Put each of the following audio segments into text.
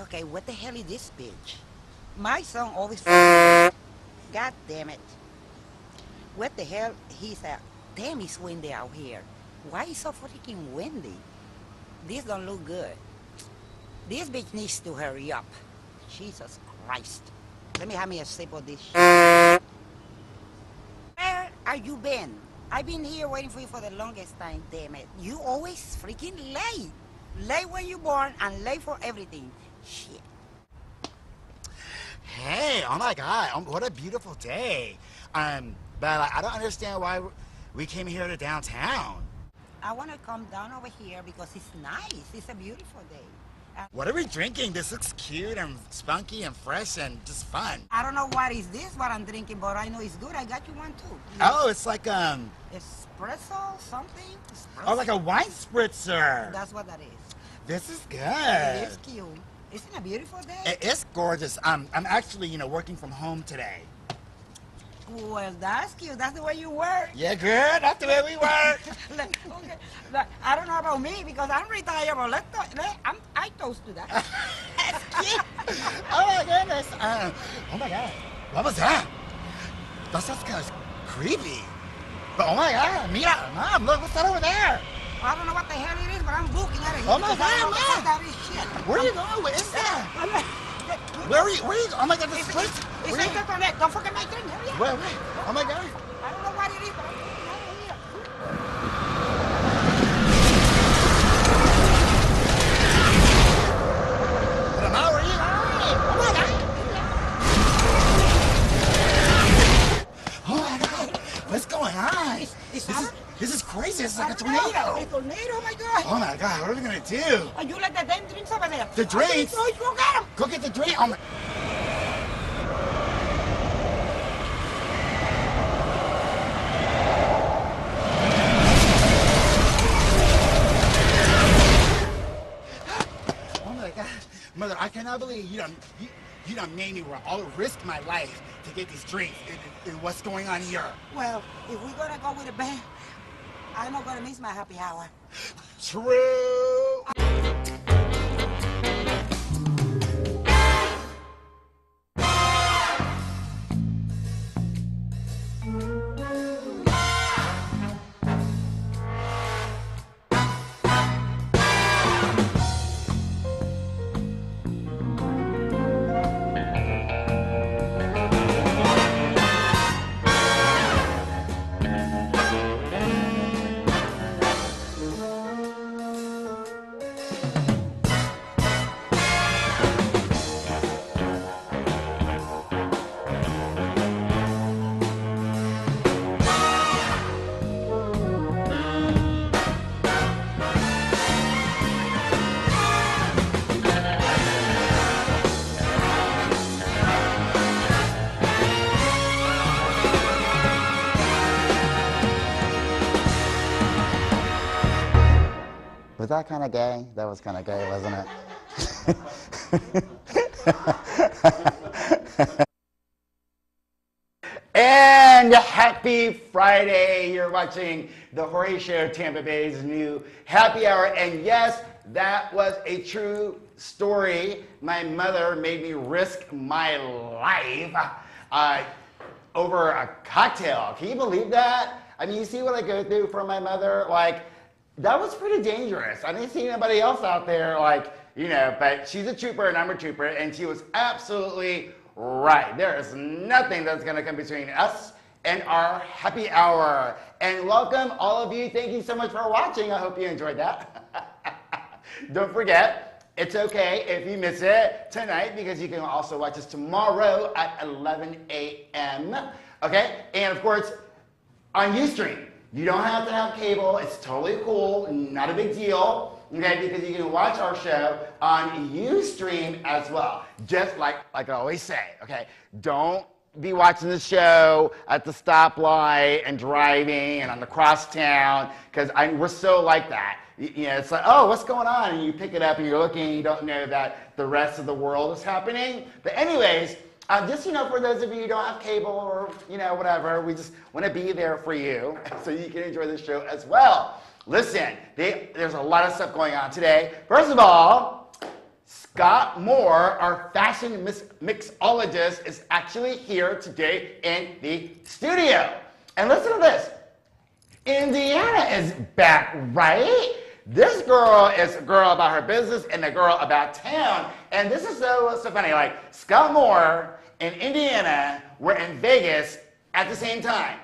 Okay, what the hell is this bitch? My son always. God damn it. What the hell? He's a. Damn, it's windy out here. Why is so freaking windy? This don't look good. This bitch needs to hurry up. Jesus Christ. Let me have me a sip of this shit. Where are you been? I've been here waiting for you for the longest time, damn it. You always freaking late. Late when you're born and late for everything. Shit. Hey, oh my God, what a beautiful day. But I don't understand why we came here to downtown. I want to come down over here because it's nice. It's a beautiful day. What are we drinking? This looks cute and spunky and fresh and just fun. I don't know what is this, what I'm drinking, but I know it's good. I got you one too. Oh, it's like, espresso, something? Espresso? Oh, like a wine spritzer. That's what that is. This is good. It is cute. Isn't it a beautiful day? It is gorgeous. I'm actually, working from home today. Well, that's cute. That's the way you work. Yeah, good. That's the way we work. Okay. I don't know about me because I'm retired, but I toast to that. That's cute. Oh my goodness. Oh my God. What was that? That sounds kind of creepy. But oh my God, Mira, Mom, look, what's that over there? I don't know what the hell it is, but I'm booking out of here. Oh my God, Mom. That is shit. Where are you going? What is that? Where are you? Oh my God, this is crazy. It's like that on that. Don't forget my drink. Hurry up. Wait. Oh my God. I don't know what it is, but I'm booking out of here. But Mom, where are you going? Oh my God. Oh my God. What's going on? This is crazy. It's like a tornado. A tornado, oh my God. Oh my God, what are we gonna do? And you let the damn drinks over there. The drinks? Oh, go get them. Go get the drink. Oh my. Oh my God, Mother, I cannot believe you done made me all risk my life to get these drinks. And what's going on here? Well, if we're gonna go with a bang, I'm not gonna miss my happy hour. True. Was that kind of gay? That was kind of gay, wasn't it? And happy Friday. You're watching the Jorge Show, Tampa Bay's new happy hour. And yes, that was a true story. My mother made me risk my life over a cocktail. Can you believe that? I mean, you see what I go through for my mother? Like, that was pretty dangerous. I didn't see anybody else out there but she's a trooper and I'm a trooper, and she was absolutely right. There is nothing that's gonna come between us and our happy hour. And welcome all of you. Thank you so much for watching. I hope you enjoyed that. Don't forget, it's okay if you miss it tonight because you can also watch us tomorrow at 11 a.m. Okay, and of course, on Ustream. You don't have to have cable. It's totally cool. Not a big deal. Okay, because you can watch our show on Ustream as well. Just like I always say, okay? Don't be watching the show at the stoplight and driving and on the crosstown, because we're so like that. It's like, oh, what's going on? And you pick it up and you're looking and you don't know that the rest of the world is happening. But anyways, just, for those of you who don't have cable or, whatever, we just want to be there for you so you can enjoy the show as well. Listen, there's a lot of stuff going on today. First of all, Scott Moore, our fashion mixologist, is actually here today in the studio. And listen to this. Indiana is back, right? This girl is a girl about her business and a girl about town. And this is so funny. Like, Scott Moore and Indiana were in Vegas at the same time.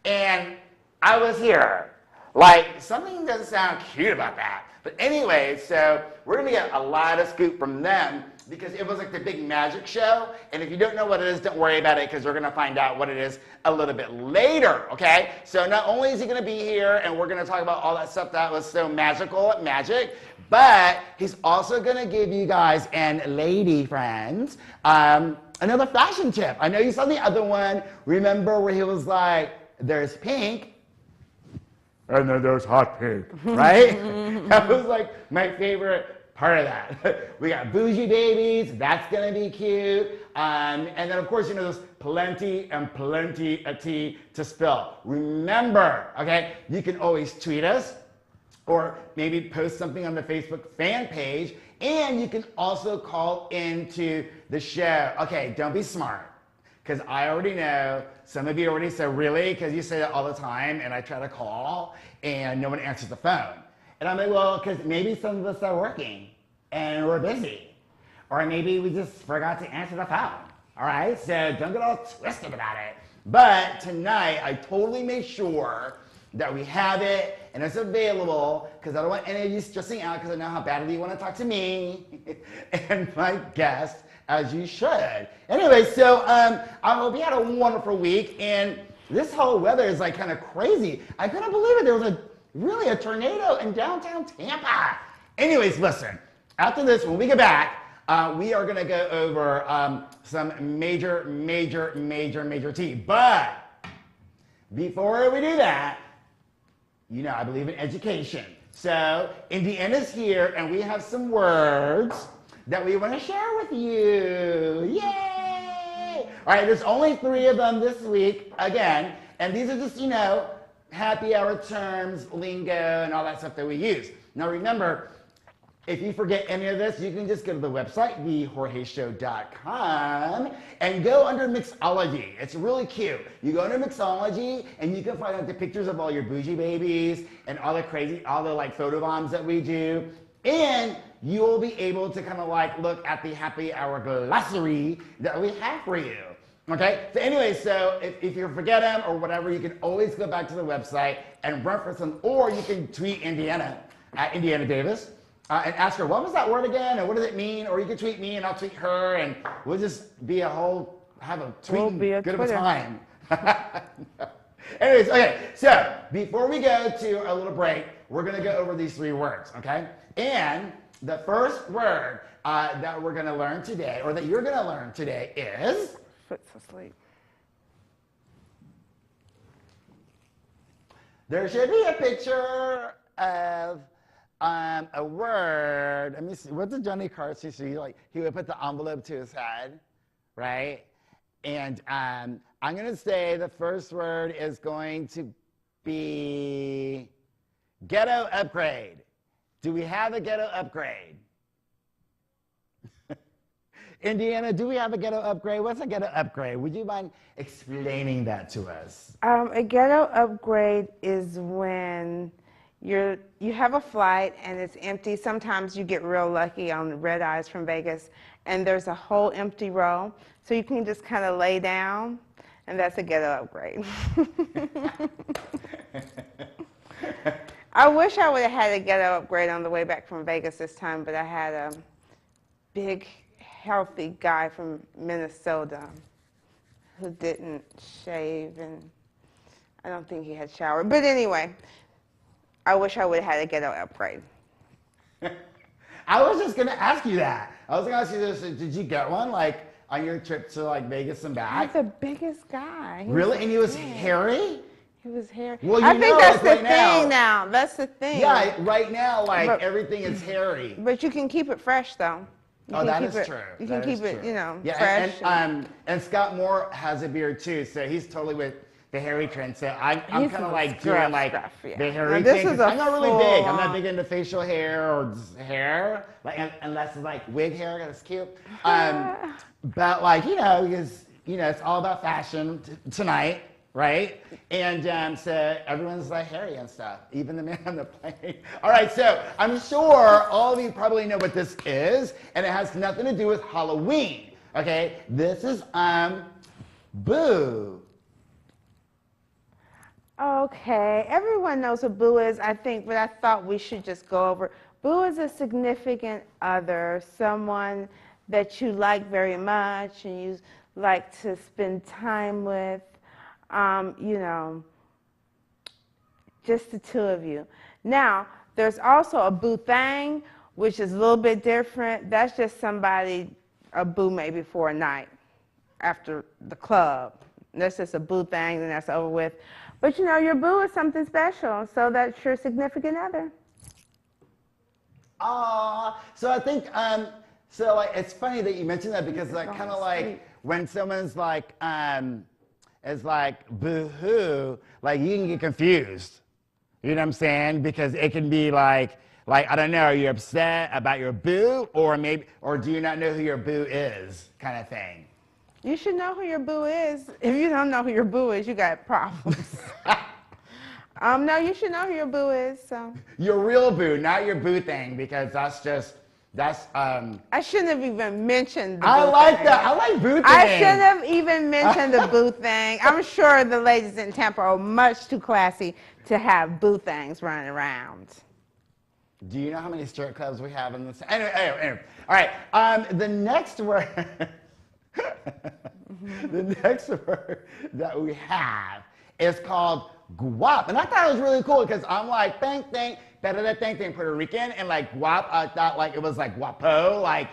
And I was here. Like, something doesn't sound cute about that. But anyway, so we're going to get a lot of scoop from them because it was like the big magic show. And if you don't know what it is, don't worry about it because we're going to find out what it is a little bit later, okay? So not only is he going to be here and we're going to talk about all that stuff that was so magical at Magic, but he's also going to give you guys and lady friends another fashion tip. I know you saw the other one. Remember where he was like, there's pink. And then there's hot pink, right? That was like my favorite part of that. We got bougie babies, that's gonna be cute. And then of course, you know, there's plenty and plenty of tea to spill. Remember, okay, you can always tweet us or maybe post something on the Facebook fan page, and you can also call into the show. Okay, don't be smart. Because I already know, some of you already said, really? Because you say that all the time, and I try to call, and no one answers the phone. And I'm like, well, because maybe some of us are working, and we're busy. Or maybe we just forgot to answer the phone. All right? So don't get all twisted about it. But tonight, I totally made sure that we have it, and it's available, because I don't want any of you stressing out, because I know how badly you want to talk to me and my guests, as you should. Anyway, so I hope you had a wonderful week, and this whole weather is like kind of crazy. I couldn't believe it. There was really a tornado in downtown Tampa. Anyways, listen, after this, when we get back, we are gonna go over some major tea. But before we do that, you know I believe in education. So Indiana's here, and we have some words that we want to share with you. Yay! All right, there's only 3 of them this week, again, and these are just, you know, happy hour terms, lingo, and all that stuff that we use. Now remember, if you forget any of this, you can just go to the website, thejorgeshow.com, and go under mixology. It's really cute. You go under mixology, and you can find out the pictures of all your bougie babies and all the like photo bombs that we do. And you will be able to kind of like look at the happy hour glossary that we have for you. Okay? So anyway, so if you forget them or whatever, you can always go back to the website and reference them, or you can tweet Indiana at Indiana Davis and ask her, what was that word again? And what does it mean? Or you can tweet me and I'll tweet her, and we'll just be have a tweet good of a time. Anyways, okay, so before we go to a little break, we're gonna go over these 3 words, okay? And the first word that we're going to learn today, or that you're going to learn today, is... Foot's asleep. There should be a picture of a word. Let me see. What did Johnny Carson see? Like, he would put the envelope to his head, right? And I'm going to say the first word is going to be ghetto upgrade. Do we have a ghetto upgrade? Indiana, do we have a ghetto upgrade? What's a ghetto upgrade? Would you mind explaining that to us? A ghetto upgrade is when you have a flight and it's empty. Sometimes you get real lucky on red eyes from Vegas, and there's a whole empty row, so you can just kind of lay down, and that's a ghetto upgrade. I wish I would have had a ghetto upgrade on the way back from Vegas this time, but I had a big, healthy guy from Minnesota who didn't shave, and I don't think he had showered. But anyway, I wish I would have had a ghetto upgrade. I was just going to ask you that. I was going to ask you this. Did you get one, like, on your trip to, like, Vegas and back? He's the biggest guy. Really? And he was hairy? He was hairy. Well, you I think know, that's like the right thing now. That's the thing. Yeah, right now, like, everything is hairy. But you can keep it fresh, though. Oh, that is true. You can keep it, you know, yeah, fresh. And Scott Moore has a beard, too, so he's totally with the hairy trend. So I'm He's kind of a like scruff, doing like yeah. the Now, hairy this thing. is 'Cause a I'm not really big. I'm not full- big into facial hair or just hair, like unless it's like wig hair. That's cute. But like because it's all about fashion tonight, right? And so everyone's like hairy and stuff, even the man on the plane. All right, so I'm sure all of you probably know what this is, and it has nothing to do with Halloween. Okay, this is boo. Okay, everyone knows what boo is, I think, but I thought we should just go over. Boo is a significant other, someone that you like very much and you like to spend time with, just the two of you. Now, there's also a boo thang, which is a little bit different. That's just somebody, a boo maybe for a night after the club. That's just a boo thing, and that's over with. But your boo is something special, so that's your significant other. So I think so like it's funny that you mentioned that because like Going kind of to like sleep. when someone's like is like boo-hoo, like you can get confused. You know what I'm saying? Because it can be like I don't know, are you upset about your boo or do you not know who your boo is kind of thing. You should know who your boo is. If you don't know who your boo is, you got problems. No, you should know who your boo is. So Your real boo, not your boo thing, because that's I shouldn't have even mentioned the I boo like thing. that. I like boo thing. I shouldn't have even mentioned the boo thing. I'm sure the ladies in Tampa are much too classy to have boo things running around. Do you know how many strip clubs we have in this? Anyway. All right. The next word, the next word that we have is called guap, and I thought it was really cool because I'm like bang bang bang bang Puerto Rican, and like guap, I thought like it was like guapo, like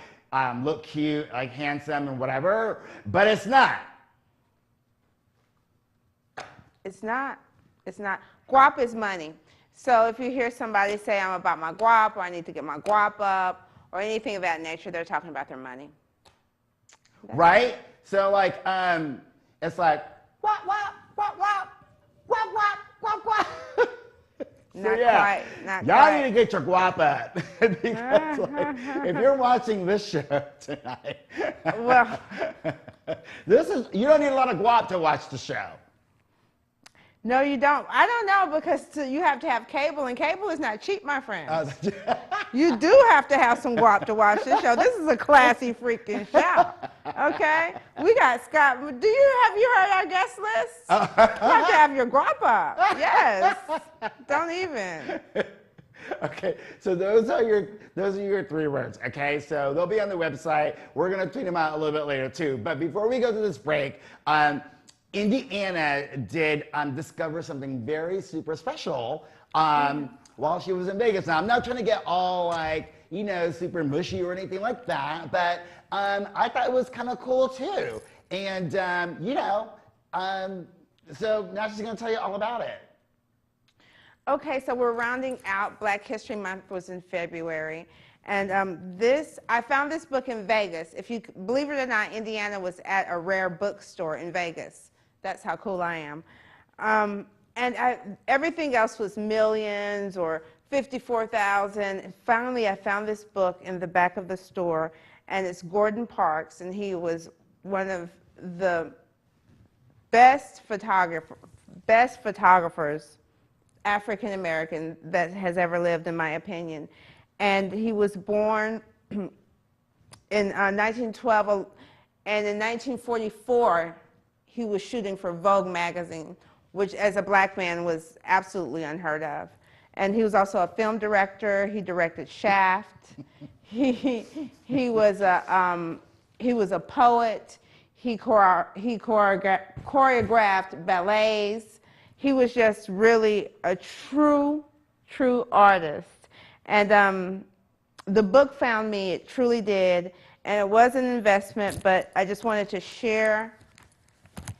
look cute, like handsome and whatever, but it's not. It's not. It's not. Guap is money. So if you hear somebody say, I'm about my guap, or I need to get my guap up, or anything of that nature, they're talking about their money. Right? So like, it's like, wop, wop, wop, wop, wop, wop, wop, wop. Not quite, not y'all quite. need to get your guap up. Because like, if you're watching this show tonight, Well, you don't need a lot of guap to watch the show. no, you don't. I don't know, because you have to have cable, and cable is not cheap, my friends. You do have to have some guap to watch this show. This is a classy freaking show. Okay? We got Scott. Have you heard our guest list? You have to have your guap up. Yes. Don't even. Okay, so those are your 3 words. Okay, so they'll be on the website. We're gonna tweet them out a little bit later too. But before we go to this break, Indiana did discover something very super special while she was in Vegas. Now, I'm not trying to get all like, super mushy or anything like that, but I thought it was kind of cool too. And, so now she's going to tell you all about it. Okay, so we're rounding out. Black History Month was in February. And I found this book in Vegas. If you believe it or not, Indiana was at a rare bookstore in Vegas. That's how cool I am. Everything else was millions or 54,000. And finally, I found this book in the back of the store, and it's Gordon Parks, and he was one of the best photographers, African American, that has ever lived, in my opinion. And he was born in 1912, and in 1944, he was shooting for Vogue magazine, which as a black man was absolutely unheard of. And he was also a film director. He directed Shaft. He was a poet. He choreographed ballets. He was just really a true artist. And the book found me. It truly did. And it was an investment, but I just wanted to share.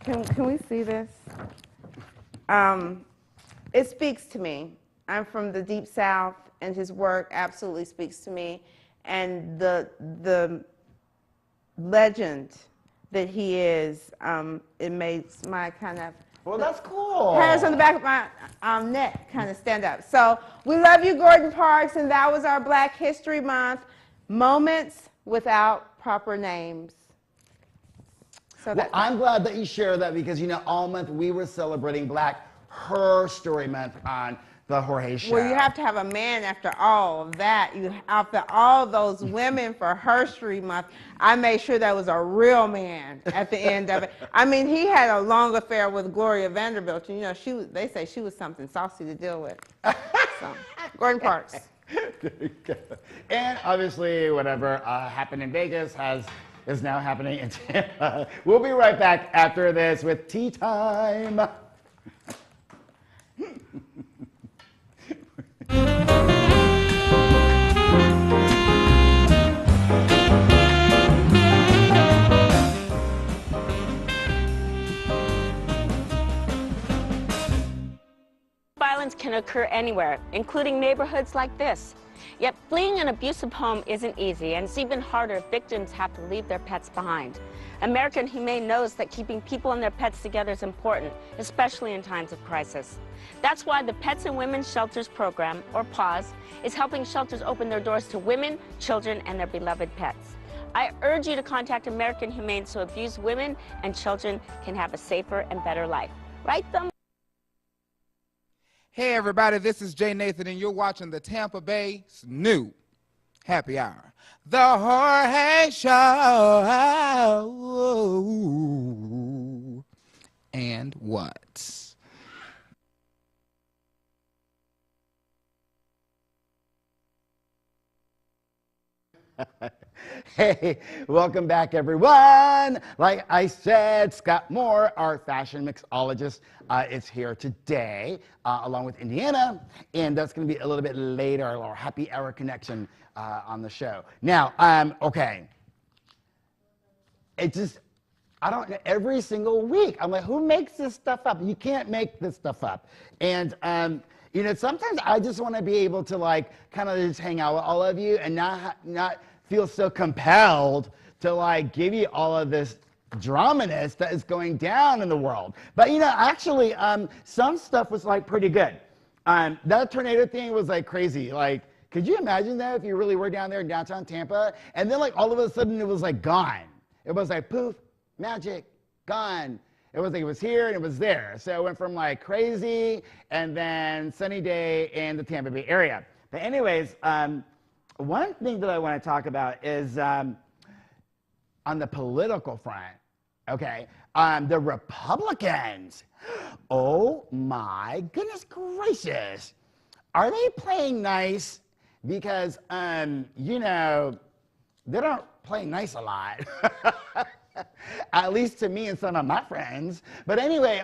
Can we see this? It speaks to me. I'm from the Deep South, and his work absolutely speaks to me. And the legend that he is, it makes my kind of Well, that's cool. Hairs on the back of my neck kind of stand up. So we love you, Gordon Parks, and that was our Black History Month. Moments without proper names. So well, I'm glad that you share that because, you know, all month we were celebrating Black Her Story Month on the Jorge Show. Well, you have to have a man after all of that. After all those women for History Month, I made sure that was a real man at the end of it. I mean, he had a long affair with Gloria Vanderbilt. You know, they say she was something saucy to deal with. So, Gordon Parks. There you go. And obviously, whatever happened in Vegas is now happening in Tampa. We'll be right back after this with Tea Time. Violence can occur anywhere, including neighborhoods like this. Yet fleeing an abusive home isn't easy, and it's even harder if victims have to leave their pets behind. American Humane knows that keeping people and their pets together is important, especially in times of crisis. That's why the Pets and Women's Shelters Program, or PAWS, is helping shelters open their doors to women, children, and their beloved pets. I urge you to contact American Humane so abused women and children can have a safer and better life. Right, Thumb? Hey everybody, this is Jay Nathan and you're watching the Tampa Bay's new Happy Hour. The Jorge Show. And what? Hey, welcome back, everyone. Like I said, Scott Moore, our fashion mixologist, is here today, along with Indiana, and that's going to be a little bit later, our happy hour connection on the show. Now, okay, it just, I don't know, every single week, I'm like, who makes this stuff up? You can't make this stuff up. And, you know, sometimes I just want to be able to, like, kind of just hang out with all of you and not feel so compelled to, like, give you all of this draminess that is going down in the world. But, you know, actually, some stuff was, like, pretty good. That tornado thing was, like, crazy. Like, could you imagine that if you really were down there in downtown Tampa? And then, like, all of a sudden, it was, like, gone. It was, like, poof, magic, gone. It was like it was here and it was there. So it went from, like, crazy and then sunny day in the Tampa Bay area. But anyways, one thing that I want to talk about is on the political front, okay, the Republicans. Oh my goodness gracious. Are they playing nice? Because, you know, they don't play nice a lot. At least to me and some of my friends. But anyway,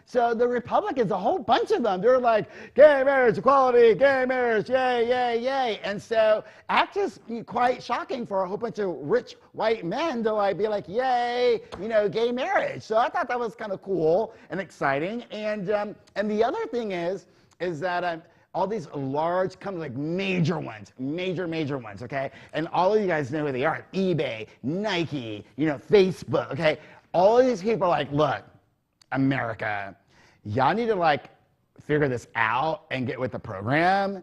so the Republicans, a whole bunch of them, they're like, gay marriage, equality, gay marriage, yay, yay, yay. And so that's just quite shocking for a whole bunch of rich white men to, like, be like, yay, you know, gay marriage. So I thought that was kind of cool and exciting. And the other thing is that all these large companies, like major ones, major ones, okay? And all of you guys know who they are. eBay, Nike, you know, Facebook, okay? All of these people are like, look, America, y'all need to, like, figure this out and get with the program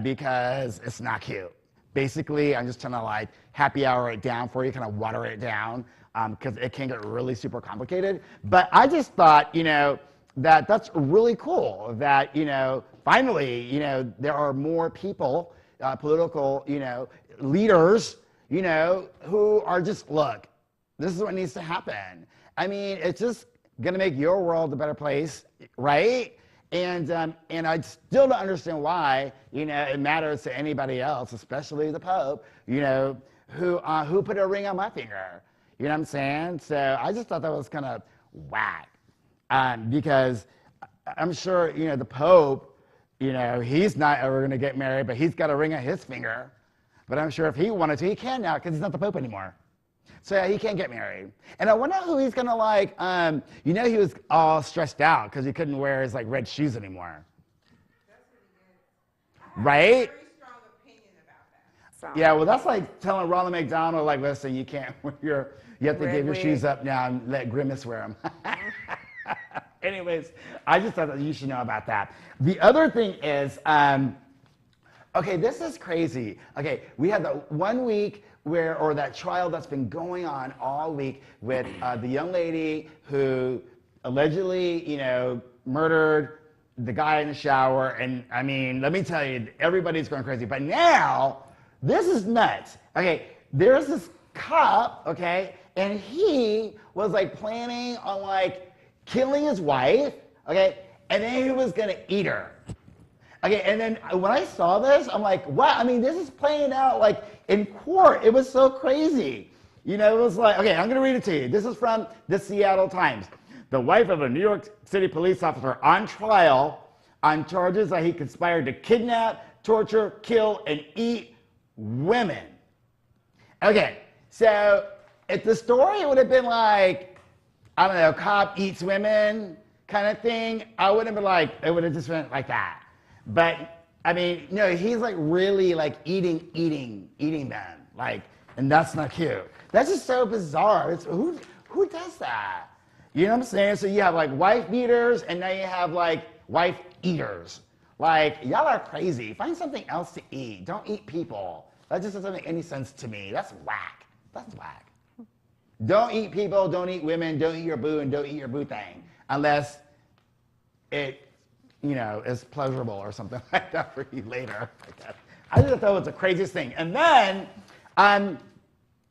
because it's not cute. Basically, I'm just trying to, like, happy hour it down for you, kind of water it down because it can get really super complicated. But I just thought, you know, that's really cool that, you know, finally, you know, there are more people, political, you know, leaders, you know, who are just, look, this is what needs to happen. I mean, it's just going to make your world a better place, right? And I still don't understand why, you know, it matters to anybody else, especially the Pope, you know, who put a ring on my finger. You know what I'm saying? So I just thought that was kind of whack. Because I'm sure, you know, the Pope, you know, he's not ever going to get married, but he's got a ring on his finger. But I'm sure if he wanted to, he can now because he's not the Pope anymore. So he can't get married. And I wonder who he's going to, like, you know, he was all stressed out because he couldn't wear his, like, red shoes anymore. Right? Strong opinion about that. Yeah, well, that's like telling Ronald McDonald, like, listen, you can't wear you have to give your wig. shoes up now and let Grimace wear them. Anyways, I just thought that you should know about that. The other thing is, okay, this is crazy. Okay, we had the 1 week or that trial that's been going on all week with the young lady who allegedly, murdered the guy in the shower. And I mean, let me tell you, everybody's going crazy. But now, this is nuts. Okay, there's this cop, okay, and he was like planning on like killing his wife, okay, and then he was gonna eat her. Okay, and then when I saw this, I'm like, what? I mean, this is playing out like in court. It was so crazy. It was like, okay, I'm gonna read it to you. This is from the Seattle Times. The wife of a New York City police officer on trial on charges that he conspired to kidnap, torture, kill, and eat women. Okay, so if the story would have been like, I don't know, cop eats women kind of thing, I wouldn't have been like, it would have just went like that. But I mean, no, he's like really like eating them, like, and that's not cute. That's just so bizarre. Who does that? You know what I'm saying? So you have like wife beaters, and now you have like wife eaters. Like, y'all are crazy. Find something else to eat. Don't eat people. That just doesn't make any sense to me. That's whack. That's whack. Don't eat people, don't eat women, don't eat your boo, and don't eat your boo thing. Unless it, is pleasurable or something like that for you later. I just thought it was the craziest thing. And then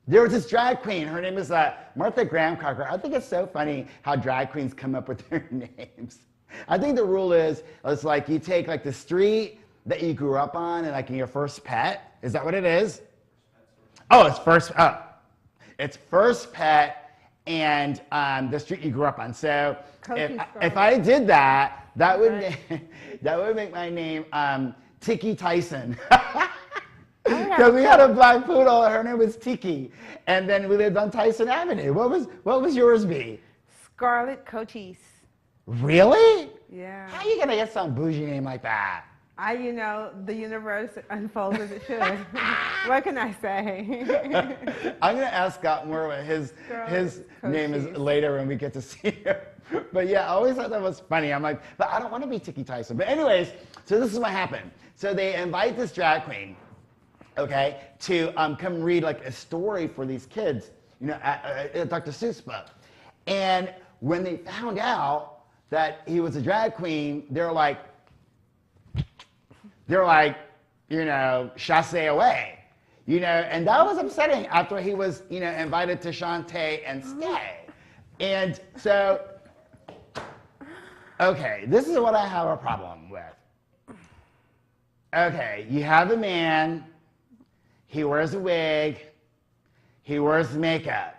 there was this drag queen. Her name is Martha Graham Crocker. I think it's so funny how drag queens come up with their names. I think the rule is, it's like you take like the street that you grew up on and like in your first pet. Is that what it is? Oh, it's first pet and the street you grew up on. So if I did that, that would make my name Tiki Tyson. Because we had a black poodle, her name was Tiki, and then we lived on Tyson Avenue. What was yours be? Scarlet Cochise. Really? Yeah. How are you gonna get some bougie name like that? The universe unfolds as it should. What can I say? I'm gonna ask Scott more what his name is later when we get to see him. But yeah, I always thought that was funny. I'm like, but I don't want to be Tiki Tyson. But anyways, so this is what happened. So they invite this drag queen, okay, to come read like a story for these kids, at Dr. Seuss book. And when they found out that he was a drag queen, they're like, chasse away, and that was upsetting after he was, invited to Shantae and stay. And so, okay, this is what I have a problem with. Okay, you have a man, he wears a wig, he wears makeup.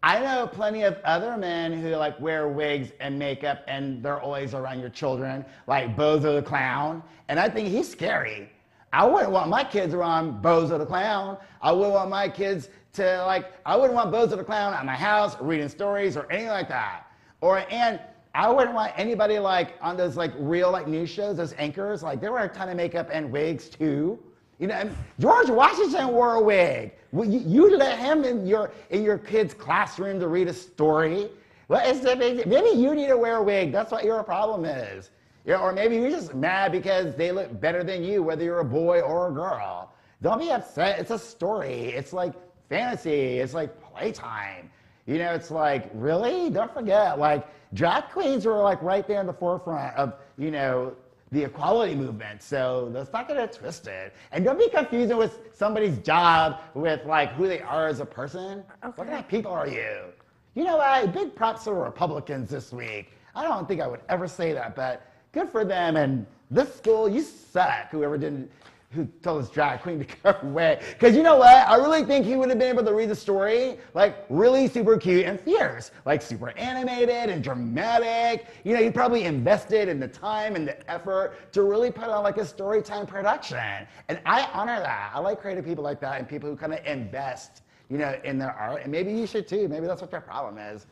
I know plenty of other men who like wear wigs and makeup and they're always around your children, like Bozo the Clown, and I think he's scary. I wouldn't want my kids around Bozo the Clown. I wouldn't want my kids I wouldn't want Bozo the Clown at my house reading stories or anything like that. And I wouldn't want anybody like on those like real like news shows, those anchors, like they wear a ton of makeup and wigs too. And George Washington wore a wig. You let him in your kid's classroom to read a story. What is the big deal? Maybe you need to wear a wig. That's what your problem is. Or maybe you're just mad because they look better than you, whether you're a boy or a girl. Don't be upset. It's a story. It's like fantasy. It's like playtime. It's like, really? Don't forget, like, drag queens were like right there in the forefront of, the equality movement. So let's not get it twisted. And don't be confusing with somebody's job with like who they are as a person. Okay. What kind of people are you? You know what? Big props to the Republicans this week. I don't think I would ever say that, but good for them. And this school, you suck, who told this drag queen to go away. Because you know what? I really think he would have been able to read the story like really super cute and fierce, like super animated and dramatic. He probably invested in the time and the effort to really put on like a story time production. And I honor that. I like creative people like that and people who kind of invest, in their art. And maybe you should too. Maybe that's what your problem is.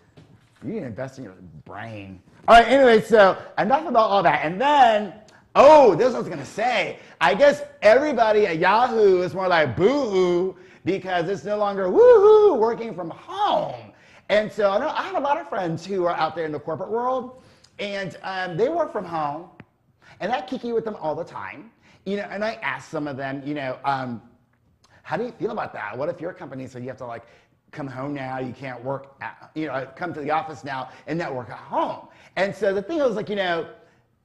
You need to invest in your brain. All right, anyway, so enough about all that. And then, this is what I was going to say. I guess everybody at Yahoo is more like boo-hoo because it's no longer woo-hoo working from home. And so I have a lot of friends who are out there in the corporate world, and they work from home, and I kiki with them all the time. And I ask some of them, how do you feel about that? What if your company said you have to like come home now, you can't work, come to the office now and not work at home? And so the thing was like,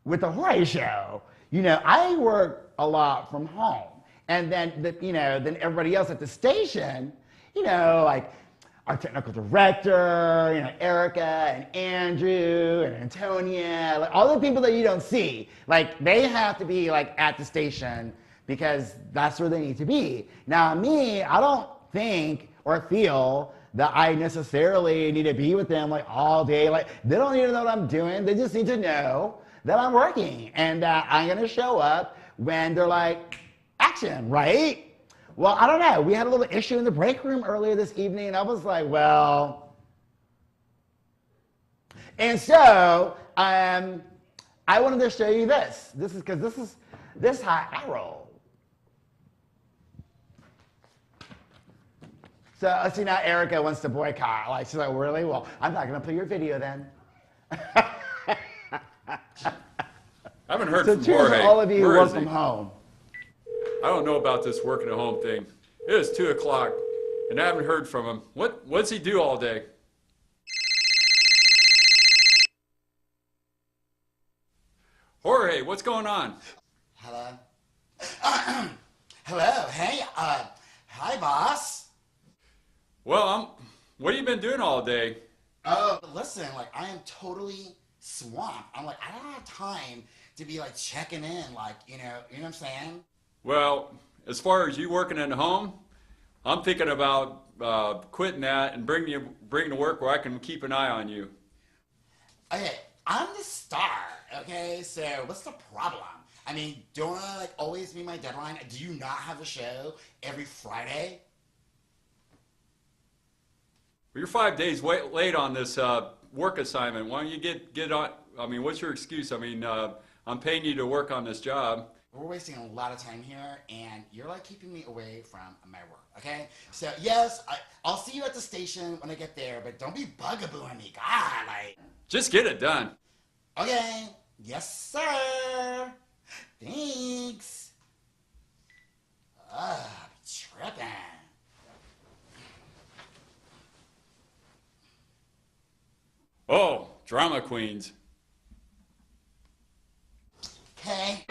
with the Jorge show, I work a lot from home. And then, then everybody else at the station, like our technical director, Erica and Andrew and Antonia, like all the people that you don't see, like they have to be like at the station because that's where they need to be. Now me, I don't think or feel that I necessarily need to be with them like all day. Like they don't need to know what I'm doing. They just need to know that I'm working and that I'm gonna show up when they're like, action, right? Well, I don't know. We had a little issue in the break room earlier this evening, and I was like, well. And so I wanted to show you this. This is how I roll. So I see now Erica wants to boycott. Like she's like, really? Well, I'm not gonna play your video then. I haven't heard so from cheers Jorge. to all of you who Where work is he? from home. I don't know about this working at home thing. It is 2 o'clock, and I haven't heard from him. What's he do all day? Jorge, what's going on? Hello. Hello. Hey. Hi, boss. Well, what have you been doing all day? Oh, listen. Like I am totally swamped. I'm like I don't have time to be like checking in. Like you know what I'm saying? Well, as far as you working at home, I'm thinking about quitting that and bringing to work where I can keep an eye on you. Okay, I'm the star. Okay, so what's the problem? I mean, don't I like always meet my deadline? Do you not have a show every Friday? Well, you're 5 days late on this work assignment. Why don't you get on? I mean, what's your excuse? I mean, I'm paying you to work on this job. We're wasting a lot of time here, and you're like keeping me away from my work, okay? So yes, I'll see you at the station when I get there, but don't be bugabooing me, God, like. Just get it done. Okay, yes sir. Thanks. Ugh, tripping. Oh, drama queens. Okay.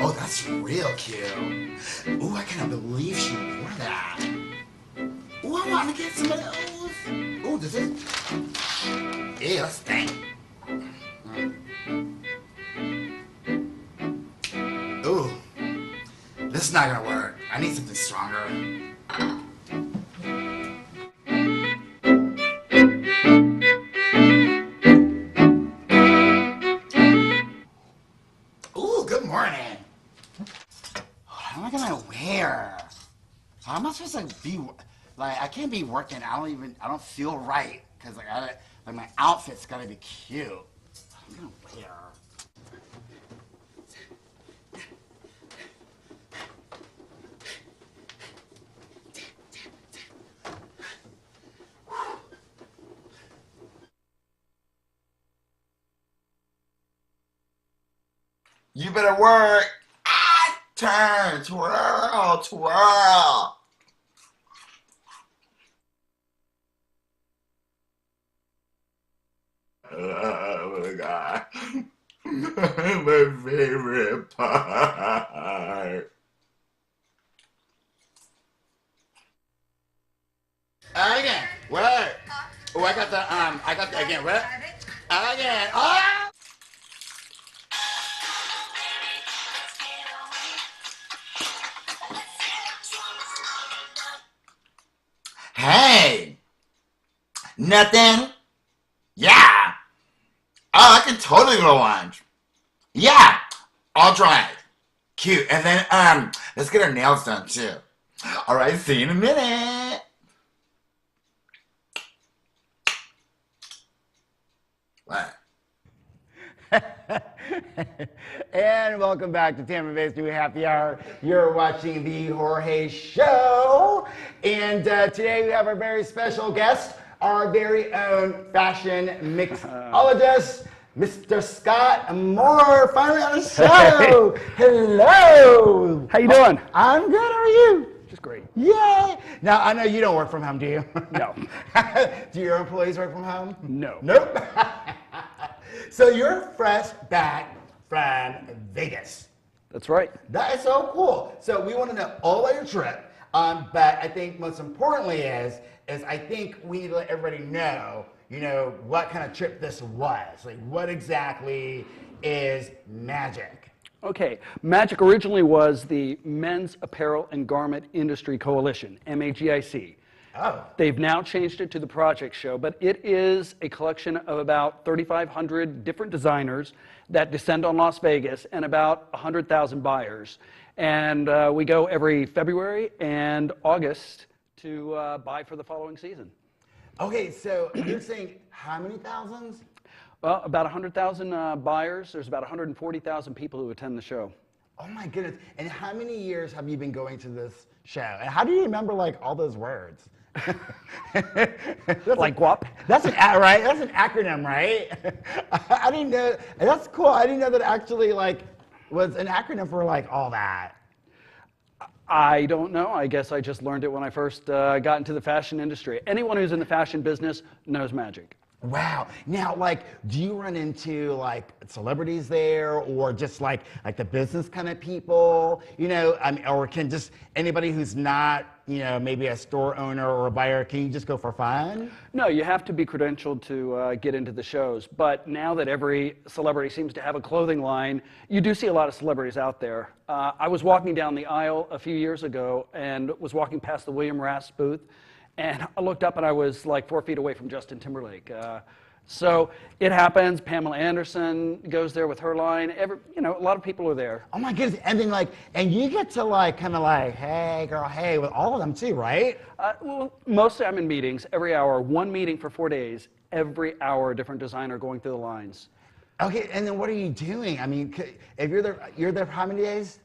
Oh, that's real cute. Ooh, I cannot believe she wore that. Ooh, I want to get some of those. Ooh, does it? Ew, that's stink. Ooh, this is not gonna work. I need something stronger. Ooh, good morning. What am I gonna wear? How am I supposed to be? Like, I can't be working. I don't feel right because like my outfit's gotta be cute. What am I gonna wear? You better work. Turn, twirl, twirl. Oh my God. My favorite part. Again, what? Oh, I got the, again, what? Again, oh! Hey! Nothing? Yeah! Oh, I can totally go to lunch. Yeah! I'll try it. Cute. And then, let's get our nails done too. Alright, see you in a minute. What? And welcome back to Tampa Bay's new happy hour. You're watching the Jorge Show. And today we have our very special guest, our very own fashion mixologist, Mr. Scott Moore, finally on the show. Hello. How you doing? I'm good. How are you? Just great. Yay! Now, I know you don't work from home, do you? No. Do your employees work from home? No. Nope. So you're fresh back from Vegas. That's right. That is so cool. So we want to know all about your trip, but I think most importantly is I think we need to let everybody know, what kind of trip this was. Like, what exactly is Magic? Okay. Magic originally was the Men's Apparel and Garment Industry Coalition, MAGIC. Oh. They've now changed it to the Project Show, but it is a collection of about 3,500 different designers that descend on Las Vegas and about 100,000 buyers. And we go every February and August to buy for the following season. Okay, so you're saying how many thousands? Well, about 100,000 buyers. There's about 140,000 people who attend the show. Oh my goodness. And how many years have you been going to this show? And how do you remember all those words? Like guap? That's right? That's an acronym, right? I didn't know. That's cool. I didn't know that actually was an acronym for all that. I don't know. I guess I just learned it when I first got into the fashion industry. Anyone who's in the fashion business knows Magic. Wow. Now, do you run into celebrities there, or just the business kind of people? Or can just anybody who's not, maybe a store owner or a buyer, can you just go for fun? No, you have to be credentialed to get into the shows. But now that every celebrity seems to have a clothing line, you do see a lot of celebrities out there. I was walking down the aisle a few years ago and was walking past the William Rast booth. And I looked up and I was 4 feet away from Justin Timberlake. So it happens. Pamela Anderson goes there with her line. A lot of people are there. Oh my goodness. And then and you get to hey girl, hey, with all of them too, right? Well, mostly I'm in meetings every hour, one meeting for 4 days, every hour, a different designer going through the lines. Okay, and then what are you doing? I mean, if you're there for how many days?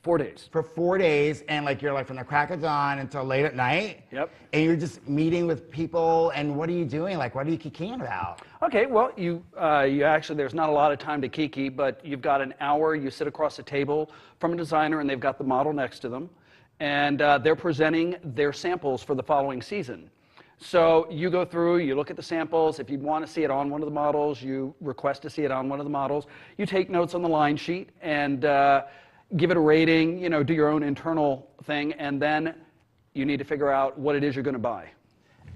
4 days. For 4 days, and you're from the crack of dawn until late at night. Yep. And you're just meeting with people, and what are you doing? What are you kikiing about? Okay, well, you actually, there's not a lot of time to kiki, but you've got an hour, you sit across a table from a designer, and they've got the model next to them, and they're presenting their samples for the following season. So you go through, you look at the samples. If you want to see it on one of the models, you request to see it on one of the models. You take notes on the line sheet, and give it a rating, do your own internal thing, and then you need to figure out what it is you're going to buy.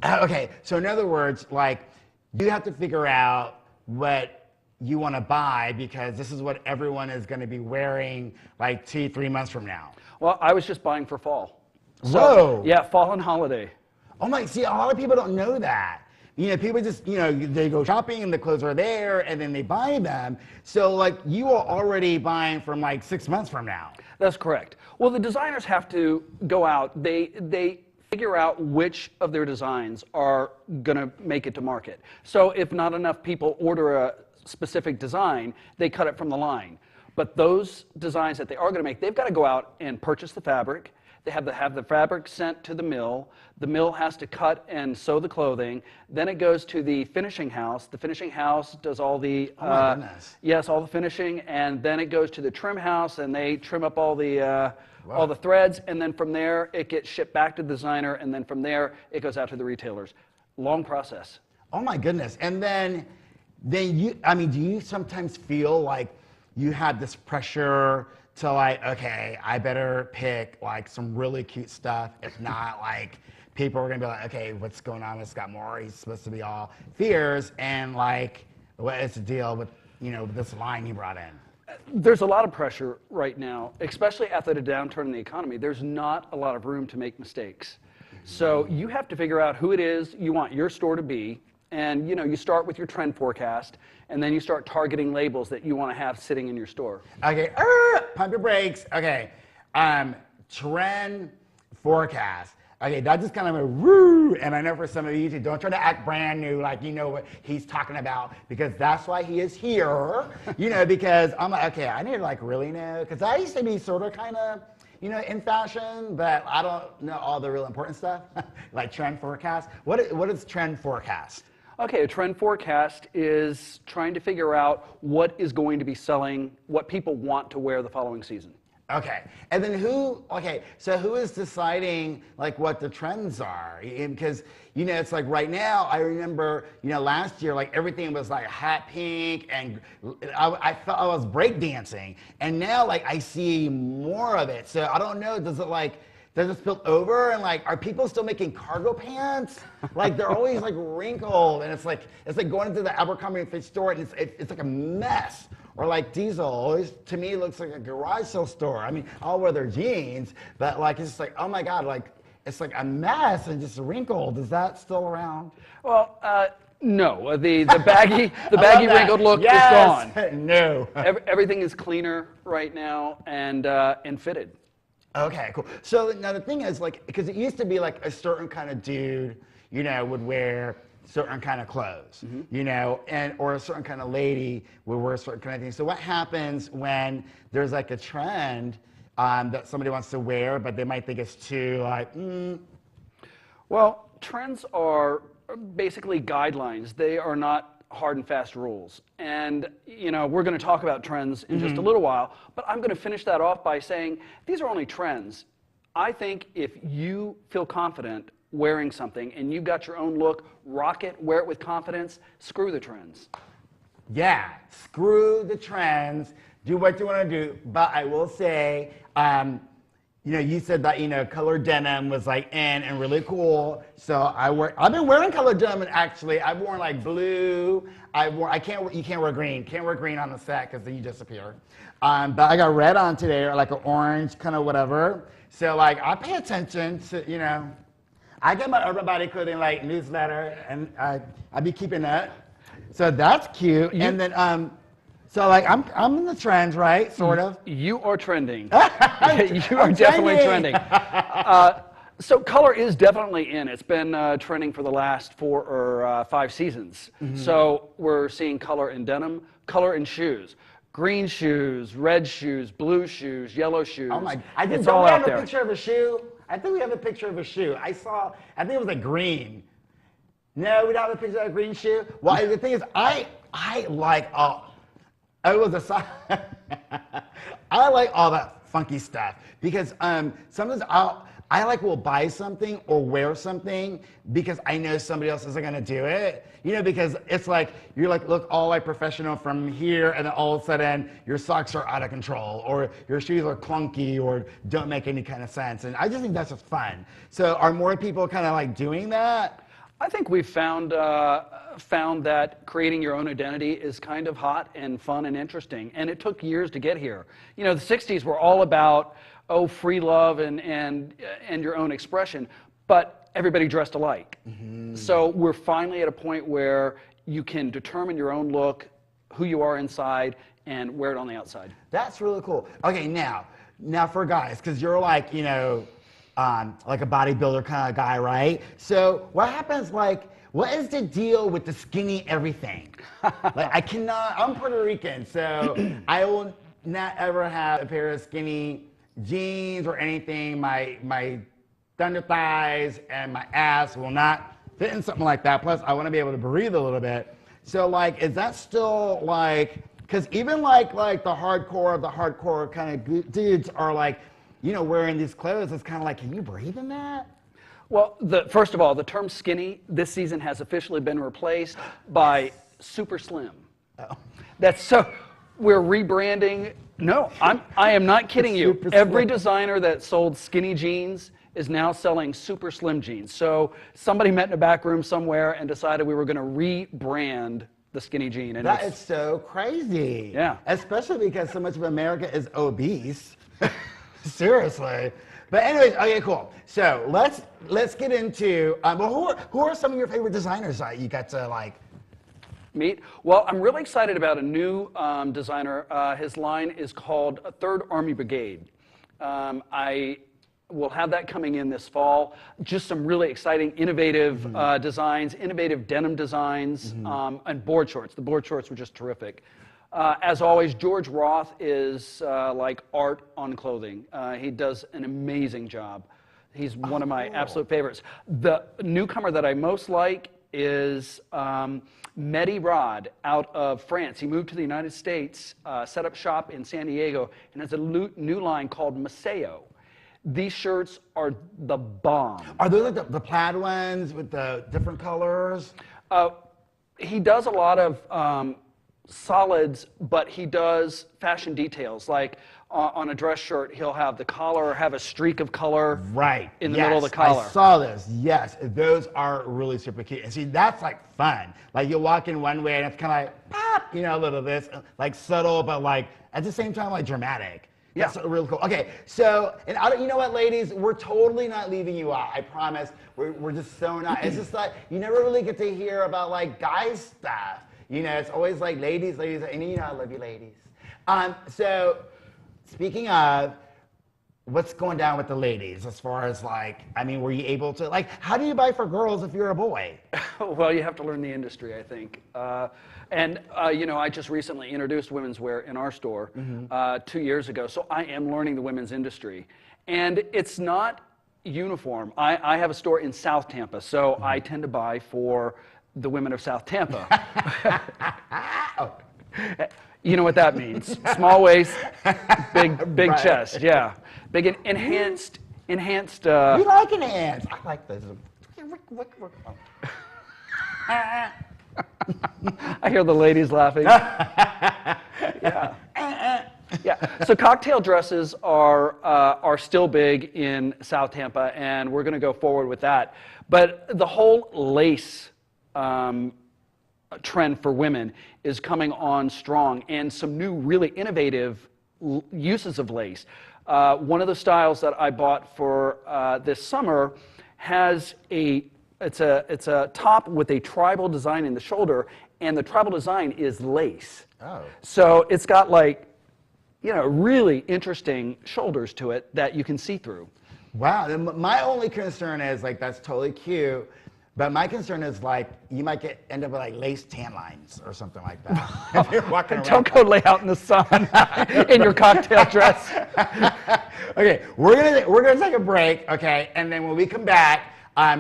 Okay, so in other words, you have to figure out what you want to buy because this is what everyone is going to be wearing 2-3 months from now. Well, I was just buying for fall. So, whoa! Yeah, fall and holiday. Oh my, see, a lot of people don't know that. People just, they go shopping and the clothes are there and then they buy them. So you are already buying from 6 months from now. That's correct. Well, the designers have to go out. They figure out which of their designs are going to make it to market. So if not enough people order a specific design, they cut it from the line. But those designs that they are going to make, they've got to go out and purchase the fabric. They have to have the fabric sent to the mill. The mill has to cut and sew the clothing. Then it goes to the finishing house. The finishing house does all the yes, all the finishing, and then it goes to the trim house, and they trim up all the threads. And then from there, it gets shipped back to the designer, and then from there, it goes out to the retailers. Long process. Oh my goodness! And then you, do you sometimes feel you have this pressure to okay, I better pick some really cute stuff. If not, people are gonna be okay, what's going on with Scott Moore? He's supposed to be all fears, and what is the deal with this line he brought in? There's a lot of pressure right now, especially after the downturn in the economy. There's not a lot of room to make mistakes. So you have to figure out who it is you want your store to be, and you start with your trend forecast, and then you start targeting labels that you want to have sitting in your store. Okay, pump your brakes. Okay, trend forecast. Okay, that just kind of a woo, and I know for some of you, don't try to act brand new like you know what he's talking about, because that's why he is here, you know, because I'm like, okay, I need to like really know, because I used to be sort of kind of, you know, in fashion, but I don't know all the real important stuff, like trend forecast. What is trend forecast? Okay, a trend forecast is trying to figure out what is going to be selling, what people want to wear the following season. Okay, and then so who is deciding like what the trends are? Because, you know, it's like right now, I remember, you know, last year, like everything was like hot pink, and I felt I was breakdancing, and now like I see more of it. So I don't know, does it spill over, and like, are people still making cargo pants? Like they're always like wrinkled, and it's like going into the Abercrombie & Fitch store, and it's like a mess. Or like Diesel, always to me looks like a garage sale store. I mean, I'll wear their jeans, but like it's just like, oh my God, like it's like a mess and just wrinkled. Is that still around? Well, no. The baggy wrinkled look is gone. No. Everything is cleaner right now and fitted. Okay, cool. So now the thing is, like, because it used to be like a certain kind of dude, you know, would wear certain kind of clothes, you know, or a certain kind of lady would wear a certain kind of thing. So what happens when there's like a trend that somebody wants to wear, but they might think it's too like, Well, trends are basically guidelines. They are not hard and fast rules. And, you know, we're going to talk about trends in just a little while, but I'm going to finish that off by saying these are only trends. I think if you feel confident wearing something and you've got your own look, rock it, wear it with confidence, screw the trends. Yeah, screw the trends, do what you want to do. But I will say, you know, you said that, you know, colored denim was like in and really cool. So I've been wearing colored denim, and actually I've worn like blue. You can't wear green. Can't wear green on the set because then you disappear. But I got red on today, or like an orange, kind of whatever. So like I pay attention to, you know, I get my Urban Body Clothing like newsletter, and I be keeping that. So that's cute. And then so like I'm in the trends, right? Sort of. You are trending. You are definitely trending. So color is definitely in. It's been trending for the last 4 or 5 seasons. So we're seeing color in denim, color in shoes. Green shoes, red shoes, blue shoes, yellow shoes. Oh my! It's all out there. A picture of a shoe? I think we have a picture of a shoe. I think it was a green. No, we don't have a picture of a green shoe. Well, the thing is, I like it was a I like all that funky stuff, because sometimes I will buy something or wear something because I know somebody else isn't gonna do it. You know, because it's like you're like look all like professional from here, and then all of a sudden your socks are out of control, or your shoes are clunky, or don't make any kind of sense. And I just think that's just fun. So are more people kind of like doing that? I think we've found that creating your own identity is kind of hot and fun and interesting, and it took years to get here. You know, the 60s were all about free love and your own expression, but everybody dressed alike. So we're finally at a point where you can determine your own look, who you are inside, and wear it on the outside. That's really cool. Okay, now for guys, because you're like, you know, like a bodybuilder kind of guy, right? So what happens, like, what is the deal with the skinny everything? Like, I'm Puerto Rican, so I will not ever have a pair of skinny jeans or anything. My thunder thighs and my ass will not fit in something like that. Plus, I want to be able to breathe a little bit. So, like, is that still like, because even like the hardcore kind of dudes are like, you know, wearing these clothes, it's kind of like, can you breathe in that? Well, first of all, the term skinny this season has officially been replaced by super slim. Oh. We're rebranding. No, I am not kidding you. Every designer that sold skinny jeans is now selling super slim jeans. So somebody met in a back room somewhere and decided we were going to rebrand the skinny jean. And that is so crazy. Yeah. Especially because so much of America is obese. Seriously. But anyways, okay, cool. So let's get into, who are some of your favorite designers that you got to like meet? Well, I'm really excited about a new designer. His line is called Third Army Brigade. We'll have that coming in this fall. Just some really exciting, innovative designs, innovative denim designs, and board shorts. The board shorts were just terrific. As always, George Roth is like art on clothing. He does an amazing job. He's one of my absolute favorites. The newcomer that I most like is Mehdi Rod out of France. He moved to the United States, set up shop in San Diego, and has a new line called Maceo. These shirts are the bomb. Are those like the plaid ones with the different colors? He does a lot of solids, but he does fashion details. Like on a dress shirt, he'll have the collar have a streak of color in the middle of the collar. I saw this. Yes, those are really super cute. And see, that's like fun. Like you walk in one way and it's kind of like pop, you know, a little this, like subtle, but like at the same time like dramatic. Yeah. That's really cool. Okay, so, and you know what, ladies? We're totally not leaving you out. I promise. We're just so not. It's just like, you never really get to hear about like guy stuff. You know, it's always like ladies, and you know I love you, ladies. So, speaking of, what's going down with the ladies as far as like, I mean, were you able to, like, how do you buy for girls if you're a boy? Well, you have to learn the industry, I think. You know, I just recently introduced women's wear in our store 2 years ago, so I am learning the women's industry. And it's not uniform. I have a store in South Tampa, so I tend to buy for the women of South Tampa. You know what that means. Small waist, big chest, yeah. Big enhanced. You like enhanced. I like this. I hear the ladies laughing. Yeah. Yeah. So cocktail dresses are still big in South Tampa, and we're going to go forward with that. But the whole lace trend for women is coming on strong, and some new really innovative uses of lace. One of the styles that I bought for this summer has it's a top with a tribal design in the shoulder, and the tribal design is lace. Oh. So it's got like, you know, really interesting shoulders to it that you can see through. Wow. My only concern is like that's totally cute. But my concern is like you might end up with like lace tan lines or something like that. If you're walking around. Don't go lay out in the sun in your cocktail dress. Okay, we're gonna take a break. Okay, and then when we come back,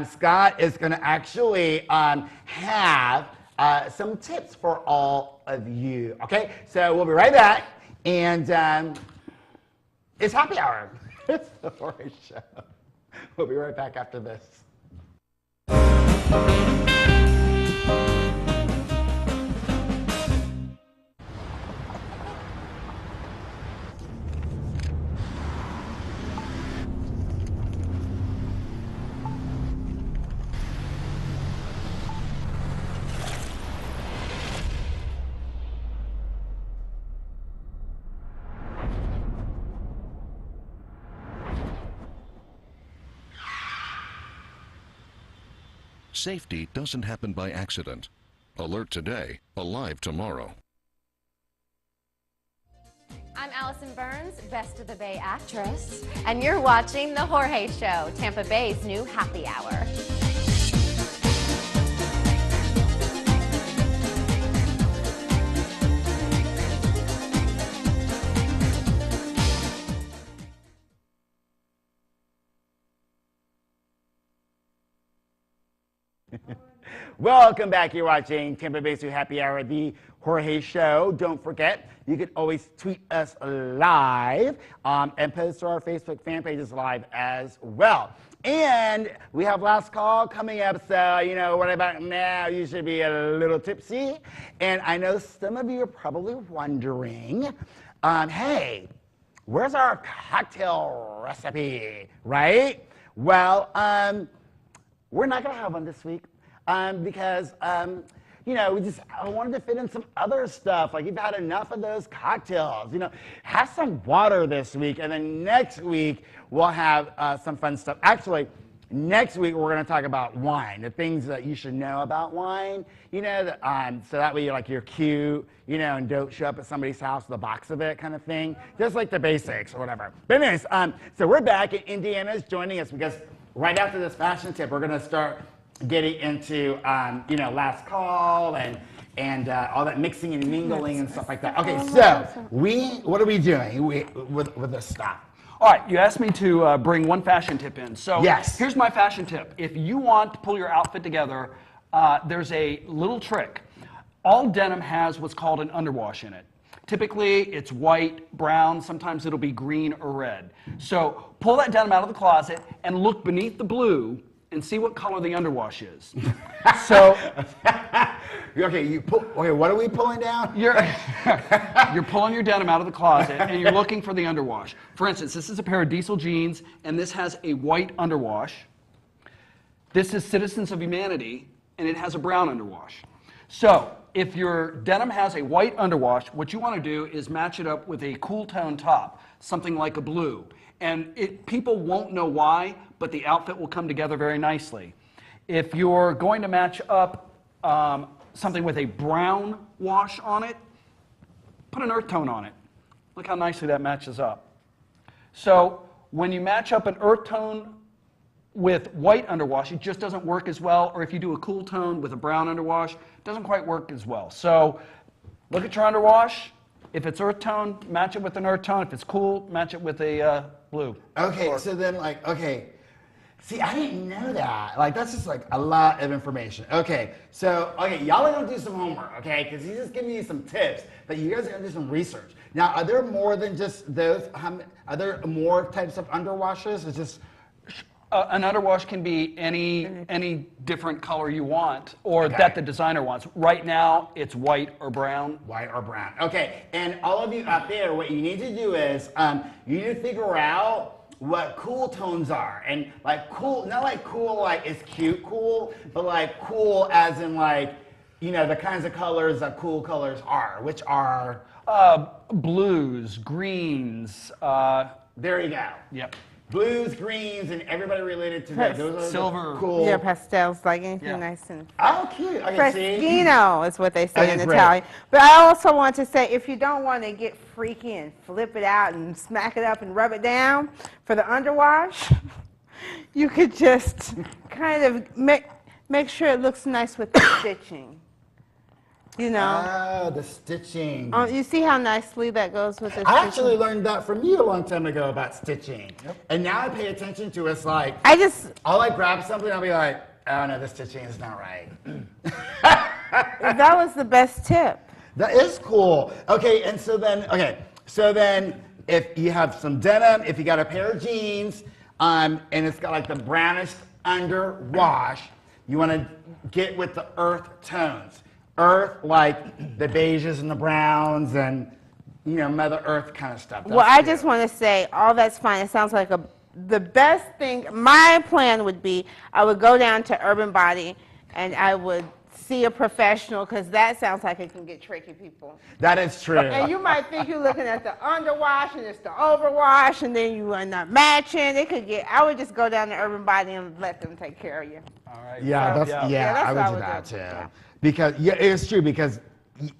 Scott is gonna actually have some tips for all of you. Okay, so we'll be right back, and it's happy hour. It's the Jorge Show. We'll be right back after this. Safety doesn't happen by accident. Alert today, alive tomorrow. I'm Allison Burns, Best of the Bay actress, and you're watching The Jorge Show, Tampa Bay's new happy hour. Welcome back. You're watching Tampa Bay's New Happy Hour, the Jorge Show. Don't forget, you can always tweet us live and post to our Facebook fan pages live as well. And we have last call coming up, so, you know, what about now? You should be a little tipsy. And I know some of you are probably wondering, hey, where's our cocktail recipe, right? Well, we're not going to have one this week. Because, you know, I wanted to fit in some other stuff. Like, you've had enough of those cocktails. You know, have some water this week, and then next week we'll have some fun stuff. Actually, next week we're going to talk about wine, the things that you should know about wine. You know, so that way you're cute, you know, and don't show up at somebody's house with a box of it, kind of thing. Just like the basics or whatever. But anyways, so we're back, and Indiana's joining us because right after this fashion tip, we're going to start getting into, you know, last call and all that mixing and mingling and stuff like that. Okay, so what are we doing with this stuff? All right, you asked me to bring one fashion tip in. So yes. Here's my fashion tip. If you want to pull your outfit together, there's a little trick. All denim has what's called an underwash in it. Typically, it's white, brown, sometimes it'll be green or red. So pull that denim out of the closet and look beneath the blue and see what color the underwash is. So, okay, what are we pulling down? You're pulling your denim out of the closet and you're looking for the underwash. For instance, this is a pair of diesel jeans and this has a white underwash. This is Citizens of Humanity and it has a brown underwash. So, if your denim has a white underwash, what you want to do is match it up with a cool tone top, something like a blue. And people won't know why, but the outfit will come together very nicely. If you're going to match up something with a brown wash on it, put an earth tone on it. Look how nicely that matches up. So when you match up an earth tone with white underwash, it just doesn't work as well. Or if you do a cool tone with a brown underwash, it doesn't quite work as well. So look at your underwash. If it's earth tone, match it with an earth tone. If it's cool, match it with a blue. Okay, so then see, I didn't know that. That's just a lot of information. Okay, so, y'all are gonna do some homework, okay? Because he's just giving you some tips, but you guys are gonna do some research. Now, are there more than just those? Are there more types of underwashes? It's just... an underwash can be any different color you want or that the designer wants. Right now, it's white or brown. White or brown. Okay, and all of you out there, what you need to do is you need to figure out what cool tones are. And cool, not cool like it's cute cool, but cool as in you know, the kinds of colors that cool colors are, which are... blues, greens. There you go. Yep. Blues, greens, and everybody related to that. Those are silver. Cool. Yeah, pastels, anything nice and... Oh, cute. Okay, Fresquino is what they say in great. Italian. But I also want to say, if you don't want to get freaky and flip it out and smack it up and rub it down for the underwash, you could just kind of make sure it looks nice with the stitching. You know? Oh, the stitching. You see how nicely that goes with the stitching? I actually learned that from you a long time ago about stitching. Yep. And now I pay attention to it. I'll grab something and I'll be like, oh no, the stitching is not right. That was the best tip. That is cool. Okay, and so then if you have some denim, if you got a pair of jeans, and it's got the brownish underwash, you want to get with the earth tones. Earth, the beiges and the browns and, you know, Mother Earth kind of stuff. Well, I just want to say, all that's fine. It sounds like the best thing. My plan would be I would go down to Urban Body and I would see a professional, because that sounds like it can get tricky, people. That is true. And you might think you're looking at the underwash and it's the overwash, and then you are not matching. I would just go down to Urban Body and let them take care of you. All right. Yeah, so, I would do that too. Yeah. Because it's true. Because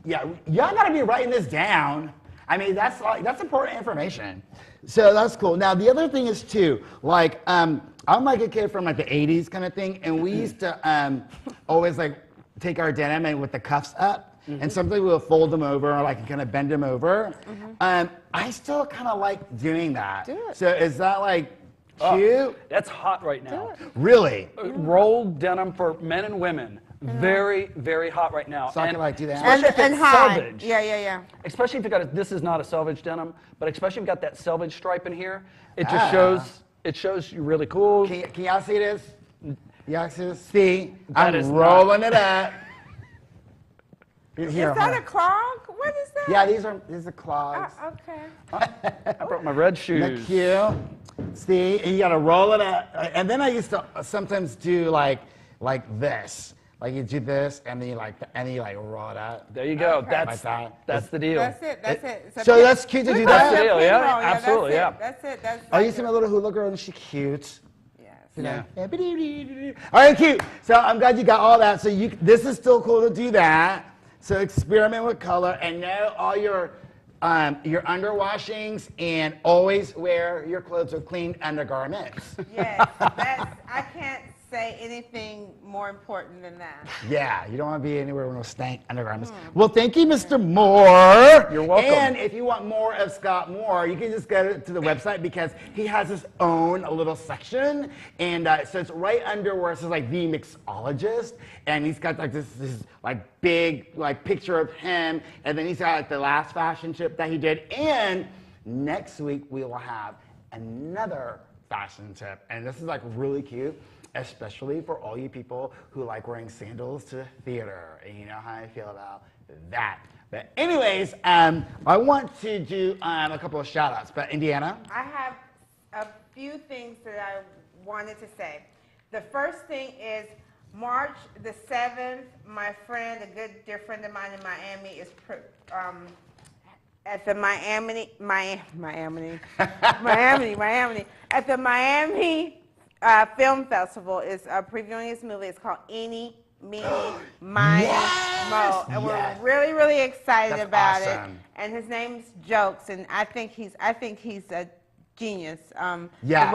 y'all got to be writing this down. I mean, that's important information. So that's cool. Now the other thing is too, I'm a kid from the '80s kind of thing, and we used to always take our denim and with the cuffs up, and sometimes we'll fold them over or kind of bend them over. I still kind of like doing that. Do it. So is that cute? Oh, that's hot right now. Really? Rolled denim for men and women. Very, very hot right now. So I can do that. Especially if it's high. selvage. Yeah. Especially if you got this is not a selvage denim, but especially if you've got that selvage stripe in here, it just shows you really cool. Can y'all see this? Y'all see this? See, That I'm is rolling it up. Here, Is that a clog? What is that? Yeah, these are clogs. Okay. I brought my red shoes. Look cute. See, and you gotta roll it up. And then I used to sometimes do like this. You do this, and then you roll it up. There you go. Okay. That's the deal. That's it. So that's cute to do that. That's the deal, yeah. Absolutely, Yeah. That's it. Oh, you see my little hula girl, and she's cute. Yes. Yeah. All right, cute. So I'm glad you got all that. So this is still cool to do that. So experiment with color and know all your underwashings and always wear your clothes with clean undergarments. Yes, I can't say anything more important than that. Yeah, you don't want to be anywhere with no stank undergarments. Well, thank you, Mr. Moore. You're welcome. And if you want more of Scott Moore, you can just go to the website because he has his own little section. And so it's right under where it says like the mixologist. And he's got like this like big like picture of him. And then he's got like the last fashion trip that he did. And next week we will have another fashion tip. And this is like really cute, especially for all you people who like wearing sandals to the theater. And you know how I feel about that. But anyways, I want to do a couple of shout outs. But Indiana? I have a few things that I wanted to say. The first thing is March the 7th, my friend, a good dear friend of mine in Miami is at the Miami at the Miami Film Festival is previewing his movie. It's called Eeny, Meeny, Miny, Mo, and we're really, really excited about it. And his name's Jokes, and I think he's a genius. Yeah,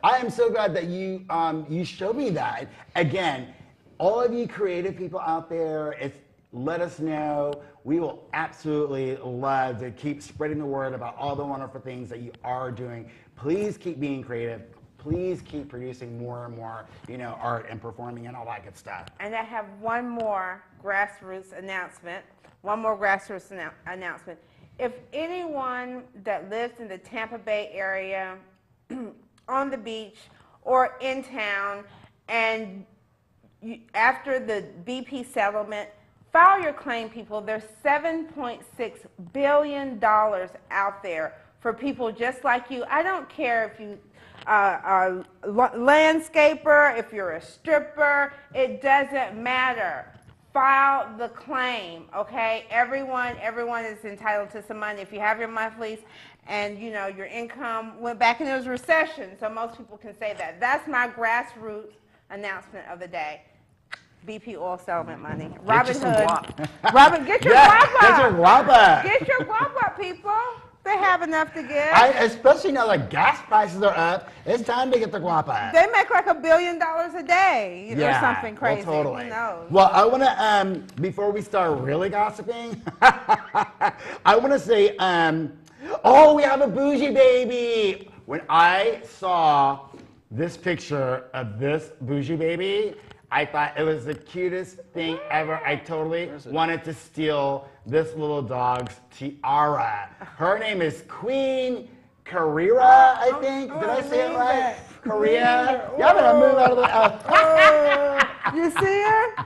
I am so glad that you you showed me that. Again, all of you creative people out there, let us know. We will absolutely love to keep spreading the word about all the wonderful things that you are doing. Please keep being creative. Please keep producing more and more, art and performing and all that good stuff. And I have one more grassroots announcement. If anyone that lives in the Tampa Bay area, on the beach or in town, and after the BP settlement, file your claim, people. There's $7.6 billion out there for people just like you. I don't care if you are a landscaper, if you're a stripper, it doesn't matter. File the claim, okay? Everyone is entitled to some money. If you have your monthlies and your income went back and there was a recession, so most people can say that. That's my grassroots announcement of the day. BP oil settlement money. Robin Hood. Robin, get your guap up. Get your guap up. Get your guap up, people. They have enough to give. Especially now that gas prices are up, it's time to get the guap up. They make like $1 billion a day or something crazy. Well, totally. Who knows? Well, I want to, before we start really gossiping, I want to say, we have a bougie baby. When I saw this picture of this bougie baby, I thought it was the cutest thing ever. I totally wanted to steal this little dog's tiara. Her name is Queen Carrera, I think. Did I say it right? Korea. Y'all better move out of the... You see her?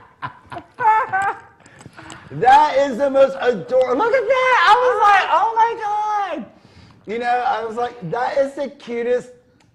That is the most adorable. Look at that. I was like, oh my God. I was like, that is the cutest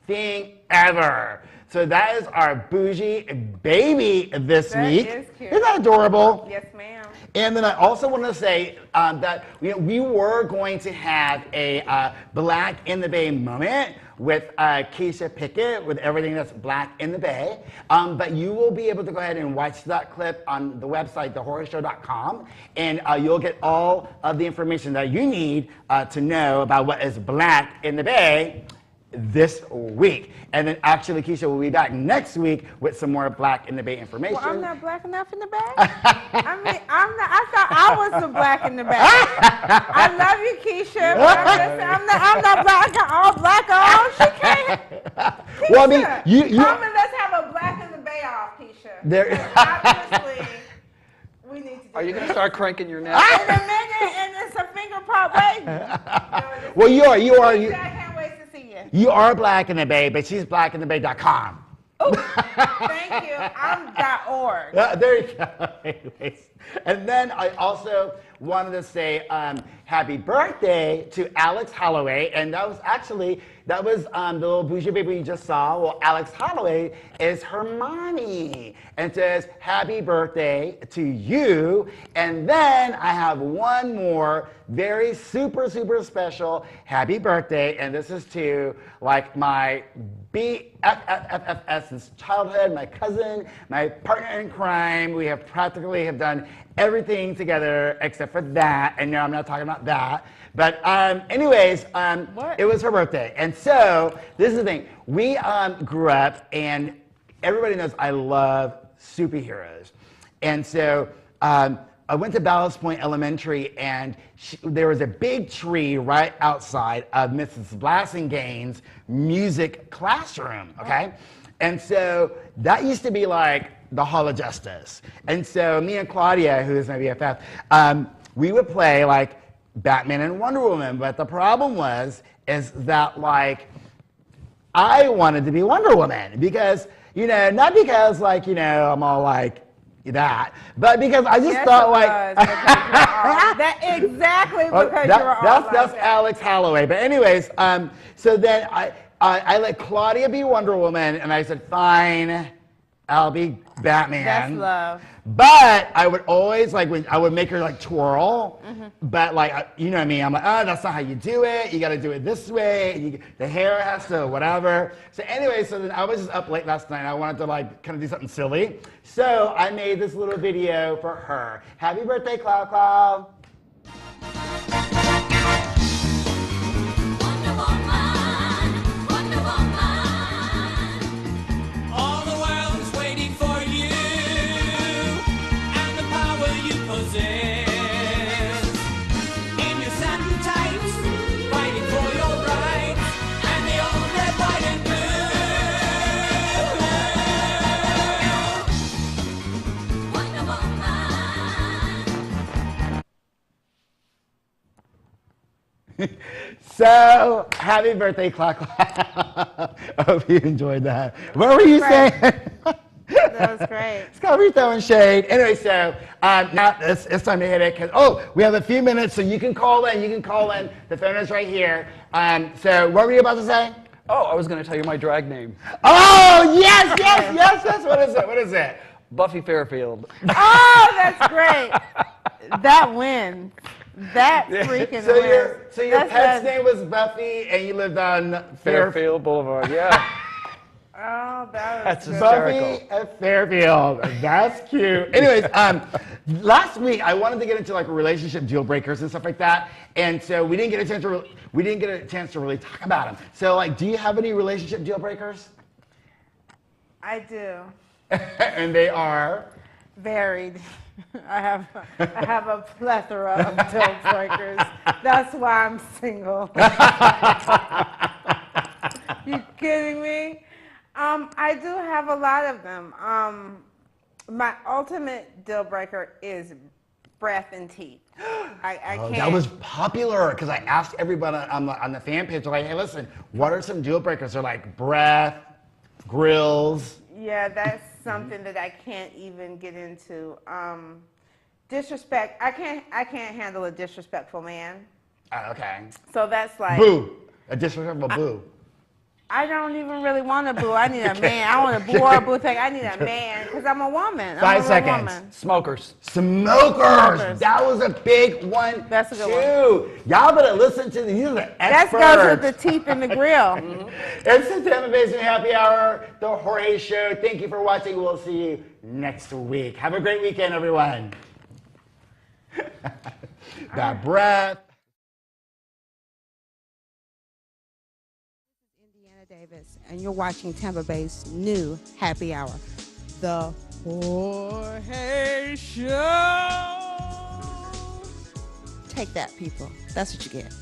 thing ever. So that is our bougie baby this week. That is cute. Isn't that adorable? Yes, ma'am. And then I also want to say that we were going to have a Black in the Bay moment with Keisha Pickett with everything that's Black in the Bay. But you will be able to go ahead and watch that clip on the website, thehorrorshow.com, and you'll get all of the information that you need to know about what is Black in the Bay this week. And then actually Keisha will be back next week with some more Black in the Bay information. Well, I'm not black enough in the Bay. I thought I was the Black in the Bay. I love you, Keisha, but I'm not black. All black on. She can't. Keisha, well, I mean, come and let's have a Black in the Bay off, Keisha. Obviously, we need to do Are you going to this. start cranking your neck? In a minute, and it's a finger pop waiting. Well, you are. Keisha, I can't wait to see you. You are Black in the Bay, but she's blackinthebay.com. Oh, thank you. I'm .org. There you go. Anyways. And then I also wanted to say happy birthday to Alex Holloway. And that was the little bougie baby you just saw. Well, Alex Holloway is her mommy. And says, happy birthday to you. And then I have one more very super special happy birthday. And this is to like my BFFFF since childhood, my cousin, my partner in crime. We have practically done everything together except for that. And no, I'm not talking about that. But anyways, it was her birthday. And so this is the thing. We grew up, and everybody knows I love superheroes. And so I went to Ballast Point Elementary, and there was a big tree right outside of Mrs. Blassingane's music classroom, okay? And so that used to be like the Hall of Justice. And so me and Claudia, who is my BFF, we would play like Batman and Wonder Woman. But the problem is that like I wanted to be Wonder Woman because, you know, not because like, you know, I'm all like that, but because I just thought like that exactly because you're all that's Alex Holloway. But anyways, so then I let Claudia be Wonder Woman, and I said, fine, I'll be Batman. That's love. But I would always like when I would make her like twirl, but like you know me, I'm like, oh, that's not how you do it. You got to do it this way. The hair has to whatever. So anyway, so then I was just up late last night. I wanted to like kind of do something silly, so I made this little video for her. Happy birthday, Cloud Cloud. So, happy birthday, Clock Clock. I hope you enjoyed that. What were you saying? That was great. Scott, throwing shade. Anyway, so now it's time to hit it. Cause, we have a few minutes, so you can call in. The phone is right here. So, what were you about to say? Oh, I was going to tell you my drag name. Oh, yes. What is it? Buffy Fairfield. Oh, that's great. That wins. That freaking wins. So your pet's name was Buffy, and you lived on Fairfield Boulevard. Yeah. Oh, that's hysterical. Buffy at Fairfield. That's cute. Anyways, last week I wanted to get into like relationship deal breakers and stuff like that, and so we didn't get a chance to really talk about them. So, like, do you have any relationship deal breakers? I do. And they are varied. I have a plethora of deal breakers. That's why I'm single. You kidding me? I do have a lot of them. My ultimate deal breaker is breath and teeth. I can't. That was popular because I asked everybody on the fan page, like, hey, listen, what are some deal breakers? They're like breath, grills. Yeah, that's something that I can't even get into. Disrespect. I can't handle a disrespectful man. Okay. So that's like boo. A disrespectful boo. I don't even really want a boo. I need a man. I want a boo or a boo thing. I need a man because I'm a woman. 5 seconds. Woman. Smokers. That was a big one. That's a good one. Y'all better listen to these. Are the experts. That goes with the teeth and the grill. It's the Tampa Bay's Happy Hour, the Jorge Show. Thank you for watching. We'll see you next week. Have a great weekend, everyone. That breath. Davis, and you're watching Tampa Bay's new Happy Hour, the Jorge Show. Take that, people. That's what you get.